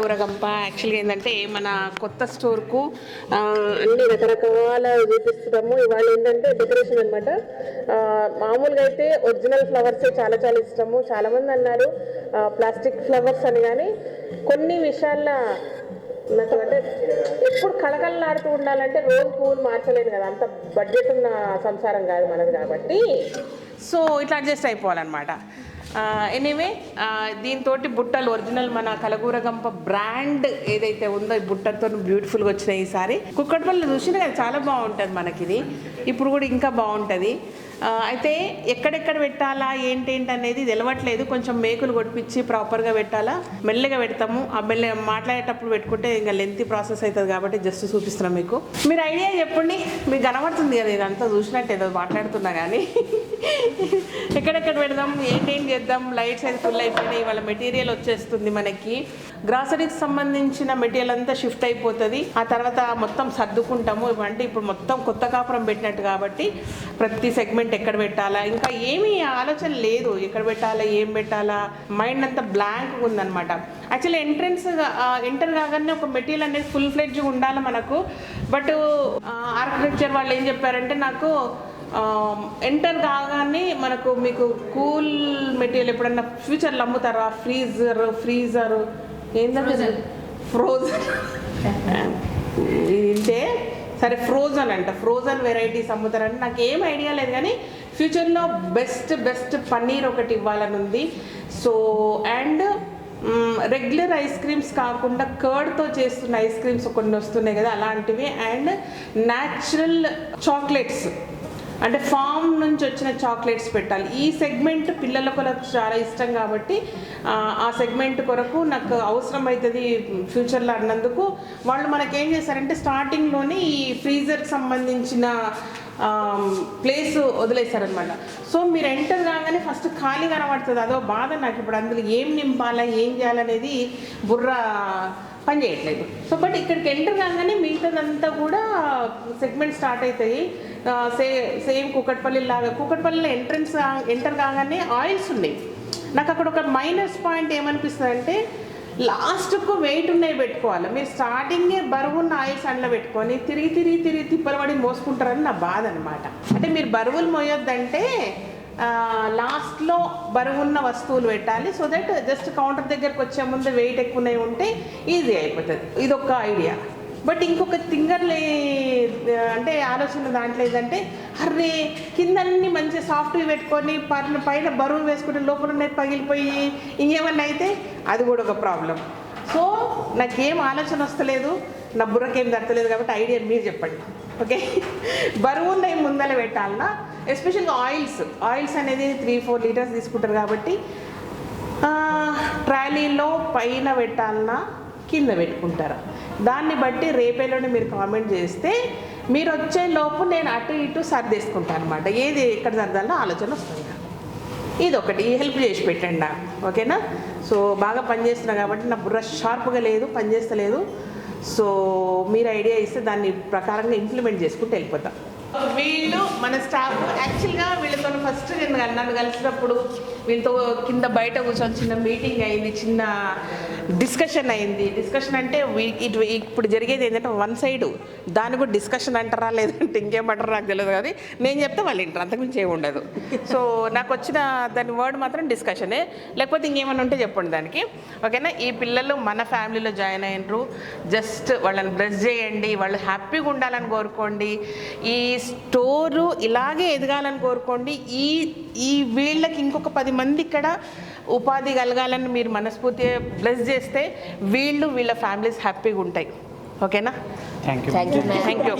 కలగూర గంప యాక్చువల్గా ఏంటంటే మన కొత్త స్టోర్కు అన్ని రకరకాల చూపిస్తున్నాము. ఇవాళ ఏంటంటే డెకరేషన్ అనమాట. మామూలుగా అయితే ఒరిజినల్ ఫ్లవర్స్ చాలా చాలా ఇష్టము. చాలామంది అన్నారు ప్లాస్టిక్ ఫ్లవర్స్ అని, కానీ కొన్ని విషయాల్లో నాకు అంటే ఎప్పుడు కళకళలాడుతూ ఉండాలంటే రోజు పువ్వులు మార్చలేదు కదా, అంత బడ్జెట్ ఉన్న సంసారం కాదు మనది. కాబట్టి సో ఇట్లా అడ్జస్ట్ అయిపోవాలన్నమాట. ఎనీవే దీంతో బుట్టలు ఒరిజినల్ మన కలగూర గంప బ్రాండ్ ఏదైతే ఉందో ఈ బుట్టతో బ్యూటిఫుల్గా వచ్చినాయి. ఈసారి కుక్కటిపల్లి చూసినా కదా చాలా బాగుంటుంది మనకి. ఇది ఇప్పుడు కూడా ఇంకా బాగుంటుంది. అయితే ఎక్కడెక్కడ పెట్టాలా ఏంటేంటి అనేది తెలవట్లేదు. కొంచెం మేకులు కొట్టించి ప్రాపర్గా పెట్టాలా, మెల్లగా పెడతాము. ఆ మాట్లాడేటప్పుడు పెట్టుకుంటే ఇంకా లెంతీ ప్రాసెస్ అవుతుంది కాబట్టి జస్ట్ చూపిస్తున్నాం మీకు. మీరు ఐడియా చెప్పండి, మీకు కనబడుతుంది కదా ఇదంతా చూసినట్టు ఏదో మాట్లాడుతున్నా కానీ. ఎక్కడెక్కడ పెడదాం, ఏంటేం చేద్దాం. లైట్స్ అయితే ఫుల్ అయిపోయినాయి. వాళ్ళ మెటీరియల్ వచ్చేస్తుంది మనకి. గ్రాసరీకి సంబంధించిన మెటీరియల్ అంతా షిఫ్ట్ అయిపోతుంది. ఆ తర్వాత మొత్తం సర్దుకుంటాము. అంటే ఇప్పుడు మొత్తం కొత్త కాపురం పెట్టినట్టు కాబట్టి ప్రతి సెగ్మెంట్ ఎక్కడ పెట్టాలా, ఇంకా ఏమీ ఆలోచన లేదు. ఎక్కడ పెట్టాలా, ఏం పెట్టాలా, మైండ్ అంతా బ్లాంక్ ఉందన్నమాట. యాక్చువల్లీ ఎంటర్ కాగానే ఒక మెటీరియల్ అనేది ఫుల్ ఫ్లెడ్జ్గా ఉండాలి మనకు. బట్ ఆర్కిటెక్చర్ వాళ్ళు ఏం చెప్పారంటే నాకు ఎంటర్ కాగానే మనకు మీకు కూల్ మెటీరియల్ ఎప్పుడన్నా ఫ్యూచర్లో అమ్ముతారా, ఫ్రీజర్ ఏంటంటే ఫ్రోజన్ ఇంతే సరే, ఫ్రోజన్ అంట, ఫ్రోజన్ వెరైటీస్ అమ్ముతారంటే నాకు ఏం ఐడియా లేదు. కానీ ఫ్యూచర్లో బెస్ట్ పన్నీర్ ఒకటి ఇవ్వాలని ఉంది. So and regular ice creams కాకుండా కర్డ్తో చేస్తున్న ఐస్ క్రీమ్స్ కొన్ని వస్తున్నాయి కదా, అలాంటివి. అండ్ న్యాచురల్ చాక్లెట్స్ అంటే ఫామ్ నుంచి వచ్చిన చాక్లెట్స్ పెట్టాలి. ఈ సెగ్మెంట్ పిల్లలకు చాలా ఇష్టం కాబట్టి ఆ సెగ్మెంట్ కొరకు నాకు అవసరం అవుతుంది ఫ్యూచర్లో అన్నందుకు వాళ్ళు మనకేం చేశారంటే స్టార్టింగ్లోనే ఈ ఫ్రీజర్కి సంబంధించిన ప్లేస్ వదిలేశారనమాట. సో మీరు ఎంటర్ కాగానే ఫస్ట్ ఖాళీ కనబడుతుంది. అదో బాధ నాకు. ఇప్పుడు అందులో ఏం నింపాలా, ఏం చేయాలనేది బుర్ర పని చేయట్లేదు. సో బట్ ఇక్కడికి ఎంటర్ కాగానే మిగతాదంతా కూడా సెగ్మెంట్ స్టార్ట్ అవుతాయి. సేమ్ కూకట్పల్లి లాగా. కూకట్పల్లిలో ఎంటర్ కాగానే ఆయిల్స్ ఉన్నాయి. నాకు అక్కడ ఒక మైనస్ పాయింట్ ఏమనిపిస్తుంది అంటే లాస్ట్కు వెయిట్ ఉన్నాయి పెట్టుకోవాలి. మీరు స్టార్టింగే బరువున్న ఆయిల్స్ అందులో పెట్టుకొని తిరిగి తిప్పలబడి మోసుకుంటారని నా బాధ అనమాట. అంటే మీరు బరువులు మోయొద్దంటే లాస్ట్లో బరువున్న వస్తువులు పెట్టాలి. సో దట్ జస్ట్ కౌంటర్ దగ్గరకు వచ్చే ముందు వెయిట్ ఎక్కువనే ఉంటే ఈజీ అయిపోతుంది. ఇదొక ఐడియా. బట్ ఇంకొక థింగర్లే అంటే ఆలోచన దాంట్లో ఏంటంటే అర్రే కిందన్నీ మంచిగా సాఫ్ట్గా పెట్టుకొని పైన బరువు వేసుకుంటే లోపల ఉన్నాయి పగిలిపోయి ఇంకేమన్నా అయితే అది కూడా ఒక ప్రాబ్లం. సో నాకేం ఆలోచన వస్తలేదు, నా బుర్రకేం దక్కలేదు. కాబట్టి ఐడియా మీరు చెప్పండి. ఓకే, బరువు ఉన్నాయి ముందర పెట్టాలన్నా, ఎస్పెషల్గా ఆయిల్స్ అనేది 3-4 లీటర్స్ తీసుకుంటారు కాబట్టి ట్రాలీలో పైన పెట్టాలన్నా కింద పెట్టుకుంటారా, దాన్ని బట్టి రేపేలోనే మీరు కామెంట్ చేస్తే మీరు వచ్చే లోపు నేను అటు ఇటు సర్దేసుకుంటాను అనమాట. ఏది ఎక్కడ సర్దాలో ఆలోచన వస్తుంది. ఇది ఒకటి హెల్ప్ చేసి పెట్టండి నాకు, ఓకేనా? సో బాగా పనిచేస్తున్నా కాబట్టి నా బుర్ర షార్ప్గా లేదు, పనిచేస్తలేదు. సో మీరు ఐడియా ఇస్తే దాన్ని ప్రకారంగా ఇంప్లిమెంట్ చేసుకుంటూ వెళ్ళిపోతాం. వీళ్ళు మన స్టాఫ్. యాక్చువల్గా వీళ్ళతో ఫస్ట్ నన్ను కలిసినప్పుడు వీళ్ళతో కింద బయట కూర్చొని చిన్న మీటింగ్ అయింది, చిన్న డిస్కషన్ అయింది. డిస్కషన్ అంటే ఇప్పుడు జరిగేది ఏంటంటే వన్ సైడ్, దాన్ని కూడా డిస్కషన్ అంటారా లేదంటే ఇంకేమంటారా నాకు తెలియదు. కానీ నేను చెప్తే వాళ్ళు ఇంటారు, అంతకుమించి ఏమి ఉండదు. సో నాకు వచ్చిన దాని వర్డ్ మాత్రం డిస్కషనే, లేకపోతే ఇంకేమైనా ఉంటే చెప్పండి దానికి, ఓకేనా? ఈ పిల్లలు మన ఫ్యామిలీలో జాయిన్ అయినరు. జస్ట్ వాళ్ళని బ్లెస్ చేయండి, వాళ్ళు హ్యాపీగా ఉండాలని కోరుకోండి. ఈ స్టోరు ఇలాగే ఎదగాలని కోరుకోండి. ఈ వీళ్ళకి ఇంకొక 10 మంది ఇక్కడ ఉపాధి కలగాలని మీరు మనస్ఫూర్తిగా బ్లెస్ చేస్తే వీళ్ళ ఫ్యామిలీస్ హ్యాపీగా ఉంటాయి. ఓకేనా? Thank you.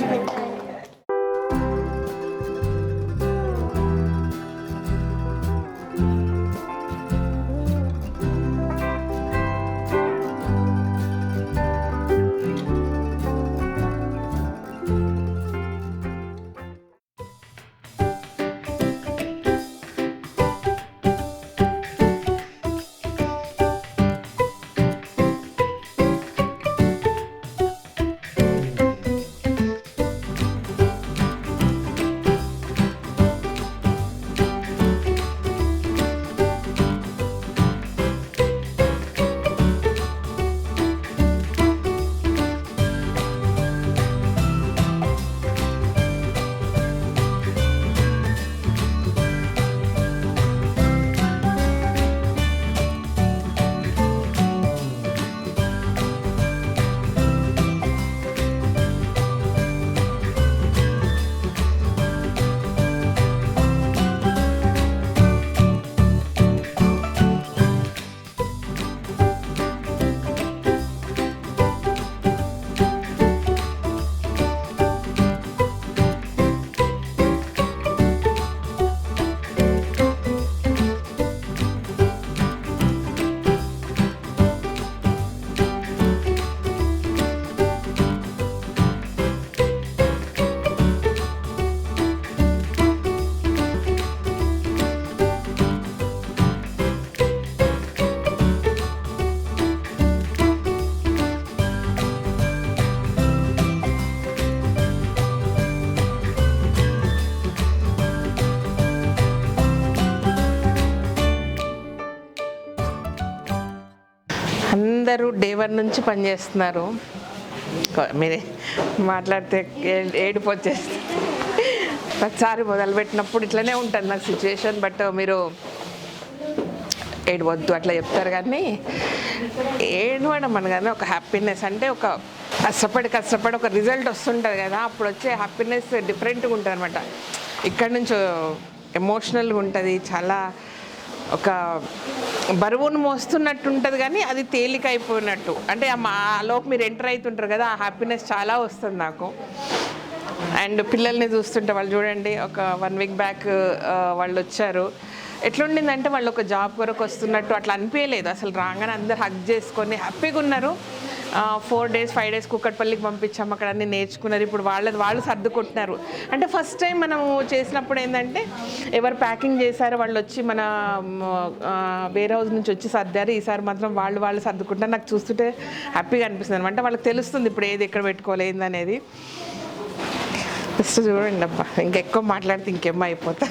అందరూ డే 1 నుంచి పనిచేస్తున్నారు. మీరే మాట్లాడితే ఏడుపు వచ్చేస్తుంది. ప్రతిసారి మొదలుపెట్టినప్పుడు ఇట్లనే ఉంటుంది నాకు సిచ్యువేషన్. బట్ మీరు ఏడవద్దు అట్లా చెప్తారు, కానీ ఏడవడం అని కానీ ఒక హ్యాపీనెస్ అంటే ఒక కష్టపడి ఒక రిజల్ట్ వస్తుంటుంది కదా, అప్పుడు వచ్చే హ్యాపీనెస్ డిఫరెంట్గా ఉంటుంది అనమాట. ఇక్కడ నుంచి ఎమోషనల్గా ఉంటుంది, చాలా ఒక బరువును మోస్తున్నట్టు ఉంటుంది, కానీ అది తేలిక అయిపోయినట్టు. అంటే ఆ లోపు మీరు ఎంటర్ అవుతుంటారు కదా, ఆ హ్యాపీనెస్ చాలా వస్తుంది నాకు. అండ్ పిల్లల్ని చూస్తుంటే వాళ్ళు చూడండి, ఒక 1 వీక్ బ్యాక్ వాళ్ళు వచ్చారు. ఎట్లుండిందంటే వాళ్ళు ఒక జాబ్ కొరకు వస్తున్నట్టు అట్లా అనిపించలేదు అసలు. రాగానే అందరు హగ్ చేసుకొని హ్యాపీగా ఉన్నారు. 4 days 5 days కుక్కట్పల్లికి పంపించాము, అక్కడ అన్నీ నేర్చుకున్నారు. ఇప్పుడు వాళ్ళు సర్దుకుంటున్నారు. అంటే ఫస్ట్ టైం మనము చేసినప్పుడు ఏంటంటే ఎవరు ప్యాకింగ్ చేశారో వాళ్ళు వచ్చి మన వేర్ హౌస్ నుంచి వచ్చి సర్దారు. ఈసారి మాత్రం వాళ్ళు సర్దుకుంటారు. నాకు చూస్తుంటే హ్యాపీగా అనిపిస్తుంది అనమాట. వాళ్ళకి తెలుస్తుంది ఇప్పుడు ఏది ఎక్కడ పెట్టుకోవాలి ఏందనేది. ఫస్ట్ చూడండి అబ్బా, ఇంకెక్కువ మాట్లాడితే ఇంకేమో అయిపోతా.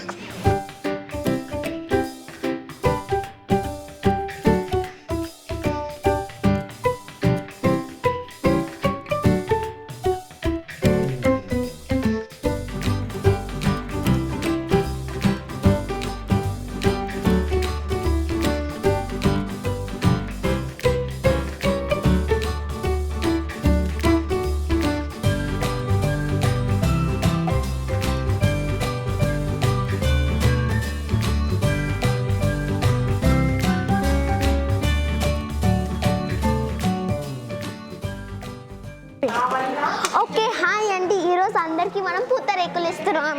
ఓకే, హాయ్ అండి. ఈరోజు అందరికీ మనం పూతరేకులు ఇస్తున్నాం.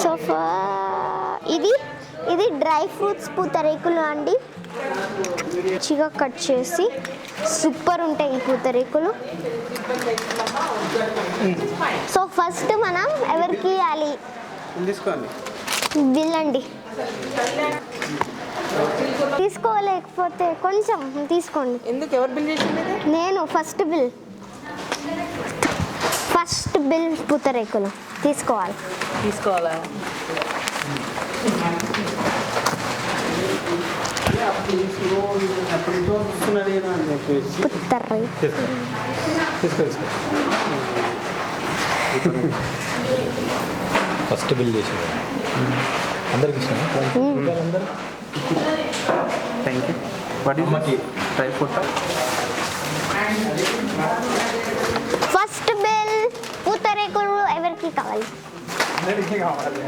సో ఇది డ్రై ఫ్రూట్స్ పూతరేకులు అండి. మంచిగా కట్ చేసి సూపర్ ఉంటాయి ఈ పూతరేకులు. సో ఫస్ట్ మనం ఎవరికి ఇవ్వాలి? బిల్ అండి తీసుకోలేకపోతే కొంచెం తీసుకోండి. ఎందుకు, ఎవరు బిల్ చేసింది? నేను ఫస్ట్ బిల్ పూతరేకులు తీసుకోవాలా? ఫస్ట్ బిల్ చేసి అందరికి ఇష్టం. Thank you. What is try photo? First bill pootharekulu ఎవరికి కావాలి? అందరికీ కావాలి.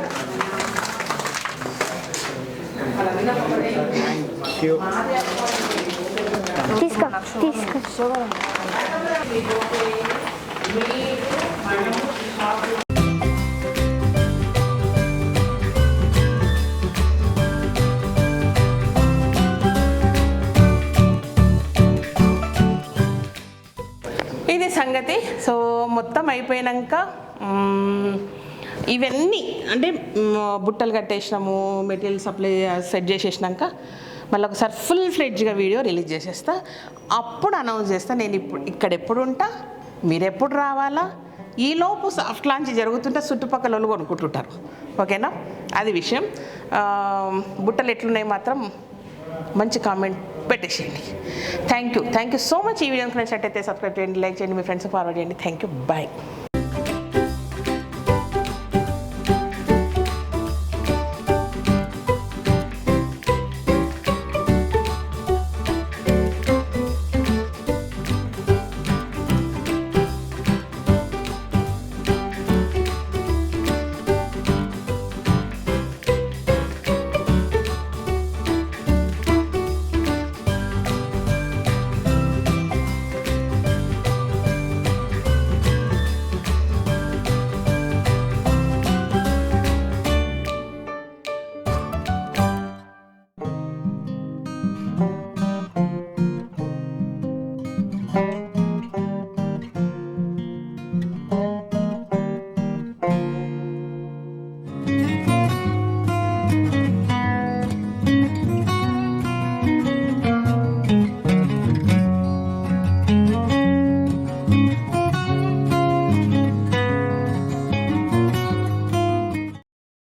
తీసుకో. ఇది సంగతి. సో మొత్తం అయిపోయాక ఇవన్నీ అంటే బుట్టలు కట్టేసినాము, మెటీరియల్ సప్లై సెట్ చేసేసినాక మళ్ళీ ఒకసారి ఫుల్ ఫ్లెడ్జ్గా వీడియో రిలీజ్ చేసేస్తా. అప్పుడు అనౌన్స్ చేస్తా నేను ఇక్కడ ఎప్పుడు ఉంటా, మీరు ఎప్పుడు రావాలా. ఈలోపు సాఫ్ట్ లాంచ్ జరుగుతుంటే చుట్టుపక్కల వాళ్ళు కొనుక్కుంటుంటారు. ఓకేనా, అది విషయం. బుట్టలు ఎట్లున్నాయి మాత్రం మంచి కామెంట్ పెట్టేసేయండి. Thank you so much. ఈ వీడియోకి నచ్చినట్టయితే సబ్స్క్రైబ్ చేయండి, లైక్ చేయండి, మీ ఫ్రెండ్స్ ఫార్వర్డ్ చేయండి. Thank you, bye.